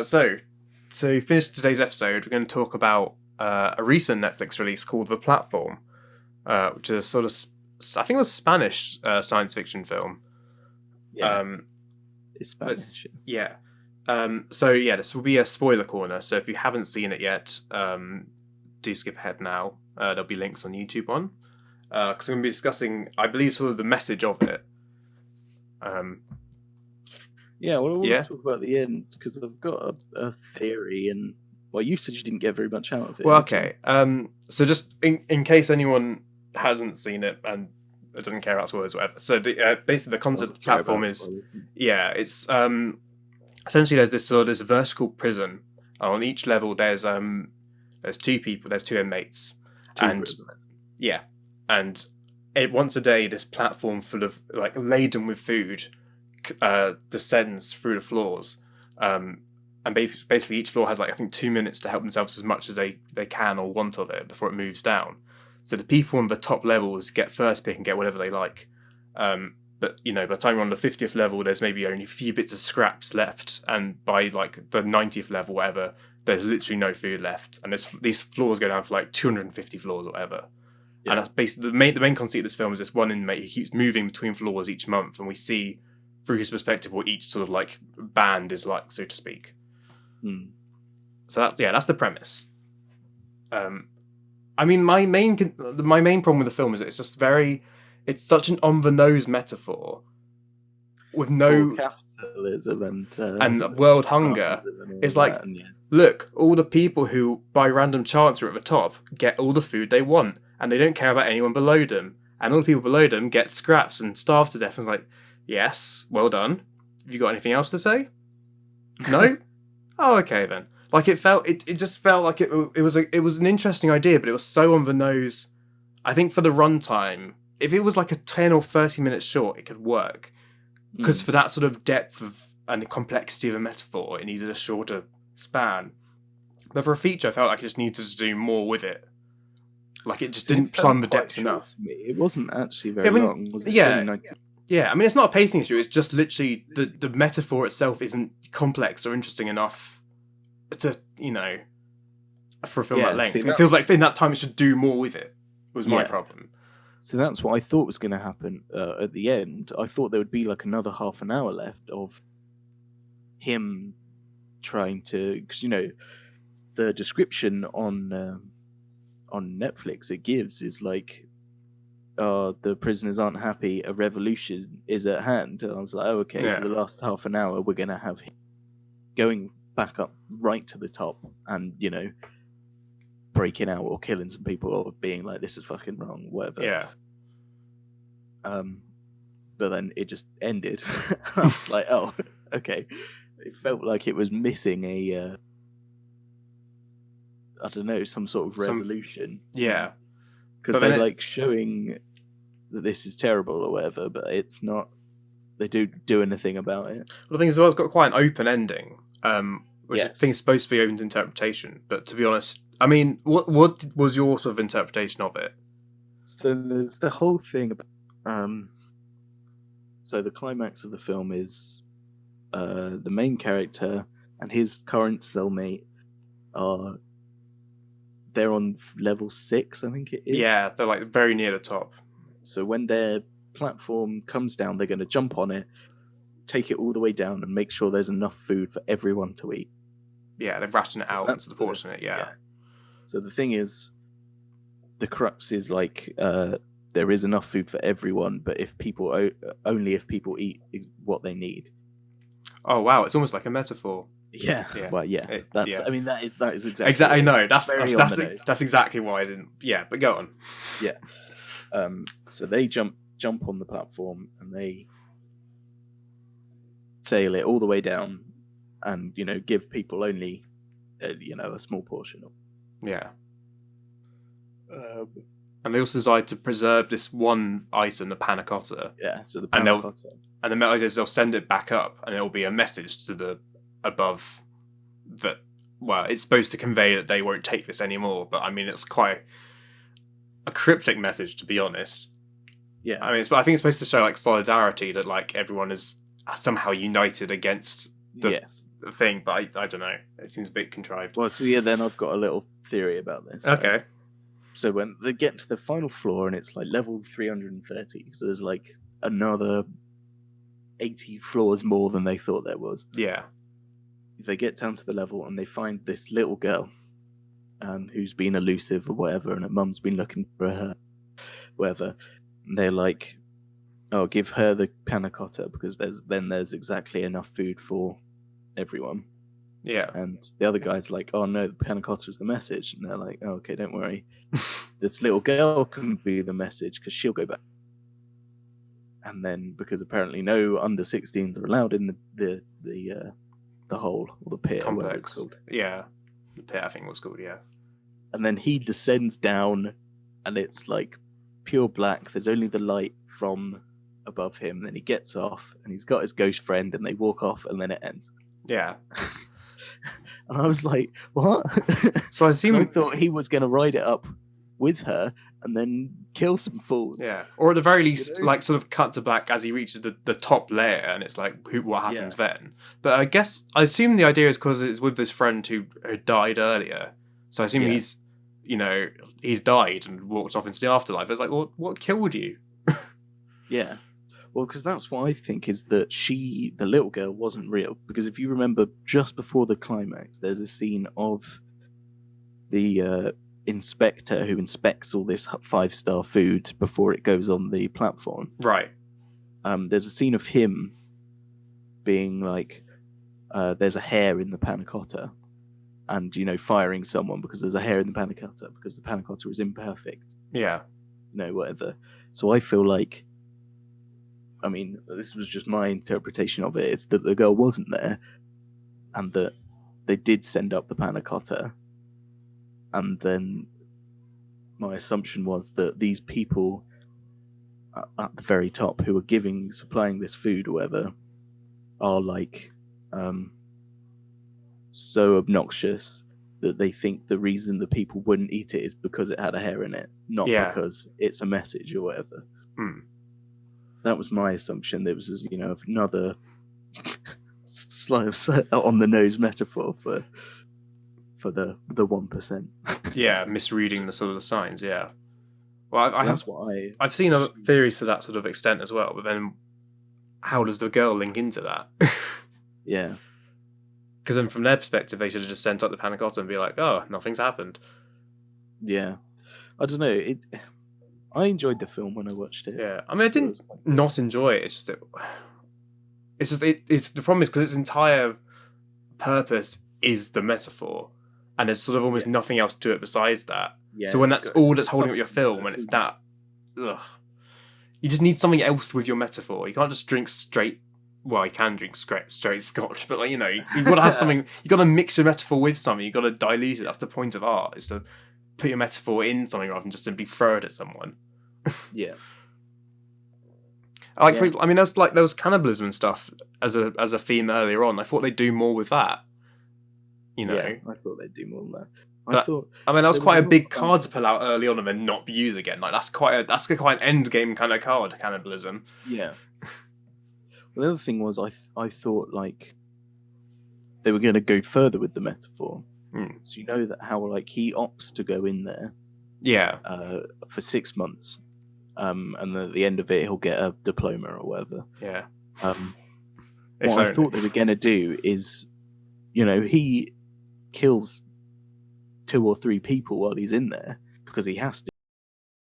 So, to finish today's episode, we're going to talk about a recent Netflix release called The Platform, which is sort of, I think it was a Spanish science fiction film. Yeah, Um, it's but Spanish. yeah. This will be a spoiler corner. So if you haven't seen it yet, do skip ahead now. There'll be links on YouTube on. Because I'm going to be discussing, I believe, sort of the message of it. Yeah, well, I want Yeah. to talk about the end because I've got a theory, and well, you said you didn't get very much out of it. Well, okay. So just in case anyone hasn't seen it and doesn't care about spoilers or whatever. So basically the concept of the platform is, it's essentially there's vertical prison. On each level there's two people, there's two inmates, and once a day this platform full of like laden with food descends through the floors. And basically each floor has like I think 2 minutes to help themselves as much as they can or want of it before it moves down. So the people on the top levels get first pick and get whatever they like. But by the time you're on the 50th level, there's maybe only a few bits of scraps left, and by like the 90th level, whatever, there's literally no food left. And these floors go down for like 250 floors or whatever. Yeah. And that's basically the main conceit of this film is this one inmate who keeps moving between floors each month, and we see through his perspective what each sort of like band is like, so to speak. So that's the premise. I mean, my main problem with the film is it's such an on the nose metaphor with no capitalism and world hunger. It's like, look, all the people who by random chance are at the top get all the food they want, and they don't care about anyone below them, and all the people below them get scraps and starve to death. And it's like, yes, well done. Have you got anything else to say? No. Oh, okay then. Like it just felt like it was an interesting idea, but it was so on the nose. I think for the runtime, if it was like a 10 or 30 minutes short, it could work. Because for that sort of depth and the complexity of a metaphor, it needed a shorter span. But for a feature, I felt like it just needed to do more with it. Like it just didn't plumb the depths enough. It wasn't actually very long. Was it? Yeah. I mean, it's not a pacing issue. It's just literally the metaphor itself isn't complex or interesting enough to, for a film that length. It feels like in that time it should do more with it, was my problem. So that's what I thought was going to happen at the end. I thought there would be like another half an hour left of him trying to, because the description on Netflix it gives is like, the prisoners aren't happy, a revolution is at hand. And I was like, oh, okay, so the last half an hour we're going to have him going back up right to the top and, breaking out or killing some people or being like, this is fucking wrong, whatever. Yeah. But then it just ended. I was like, oh, okay. It felt like it was missing a, I don't know, some sort of resolution. Yeah. Because they're like showing that this is terrible or whatever, but it's not. They don't do anything about it. Well, the thing is, it's got quite an open ending, which I think is supposed to be open to interpretation. But to be honest, I mean, what was your sort of interpretation of it? So there's the whole thing about. So the climax of the film is the main character and his current cellmate are. They're on level 6, I think it is. Yeah, they're like very near the top. So when their platform comes down, they're going to jump on it, take it all the way down, and make sure there's enough food for everyone to eat. Yeah, they've rationed it out. That's the portion. Yeah. So the thing is, the crux is like there is enough food for everyone, but only if people eat what they need. Oh wow! It's almost like a metaphor. Yeah. Well, yeah. I mean, that is exactly. Exactly. No, that's exactly why I didn't. Yeah, but go on. Yeah. So they jump on the platform and they sail it all the way down, and give people only, a small portion of. Yeah. And they also decide to preserve this one item, the panna cotta. Yeah. So the panna cotta. And the idea is they'll send it back up, and it'll be a message to the above that, well, it's supposed to convey that they won't take this anymore, but I mean it's quite a cryptic message, to be honest. Yeah. I mean, I think it's supposed to show like solidarity, that like everyone is somehow united against the thing, but I don't know. It seems a bit contrived. Well, so yeah, then I've got a little theory about this. Okay. Right? So when they get to the final floor and it's like level 330, so there's like another 80 floors more than they thought there was. Yeah. They get down to the level and they find this little girl who's been elusive or whatever, and her mum's been looking for her, whatever. And they're like, oh, give her the panna cotta because there's exactly enough food for everyone. Yeah. And the other guy's like, oh no, the panna cotta is the message. And they're like, oh, okay, don't worry. This little girl can be the message because she'll go back. And then, because apparently no under 16s are allowed in the hole or the pit or whatever it's Complex. called. Yeah. The pit, I think was called, yeah. And then he descends down and it's like pure black. There's only the light from above him. Then he gets off and he's got his ghost friend and they walk off and then it ends. Yeah. And I was like, what? So I assume... I thought he was going to ride it up with her and then kill some fools. Yeah. Or at the very least, like, sort of cut to black as he reaches the top layer and it's like, what happens then? But I assume the idea is because it's with this friend who died earlier. So I assume he's died and walked off into the afterlife. It's like, well, what killed you? Yeah. Well, because that's what I think is that the little girl, wasn't real. Because if you remember, just before the climax, there's a scene of the inspector who inspects all this 5-star food before it goes on the platform. Right. There's a scene of him being like, there's a hair in the panna cotta, and firing someone because there's a hair in the panna cotta because the panna cotta is imperfect. Yeah. Whatever. So I feel like, I mean, this was just my interpretation of it. It's that the girl wasn't there, and that they did send up the panna cotta. And then my assumption was that these people at the very top who are supplying this food or whatever are like so obnoxious that they think the reason the people wouldn't eat it is because it had a hair in it, not because it's a message or whatever. That was my assumption. There was another slight on the nose metaphor for the 1%. Yeah, misreading the sort of the signs. Yeah. Well, I've seen other theories to that sort of extent as well. But then, how does the girl link into that? Yeah. Because then, from their perspective, they should have just sent up the panna cotta and be like, "Oh, nothing's happened." Yeah. I don't know. I enjoyed the film when I watched it. Yeah, I mean, I didn't not enjoy it. It's the problem is because its entire purpose is the metaphor, and there's sort of almost nothing else to it besides that. Yeah, so when that's all that's holding up your film, and it's that, you just need something else with your metaphor. You can't just drink straight. Well, you can drink straight scotch, but you've got to have something. You got to mix your metaphor with something. You got to dilute it. That's the point of art. Is to put your metaphor in something rather than just simply throw it at someone. Yeah. I mean, there was cannibalism and stuff as a theme earlier on. I thought they'd do more with that. Yeah, I thought they'd do more than that. That was quite a big card to pull out early on and then not use again. Like that's quite an end game kind of card, cannibalism. Yeah. Well, the other thing was I thought like they were going to go further with the metaphor. So that how he opts to go in there. Yeah. For 6 months. And at the end of it, he'll get a diploma or whatever. Yeah. What I thought they were going to do is, he kills 2 or 3 people while he's in there because he has to.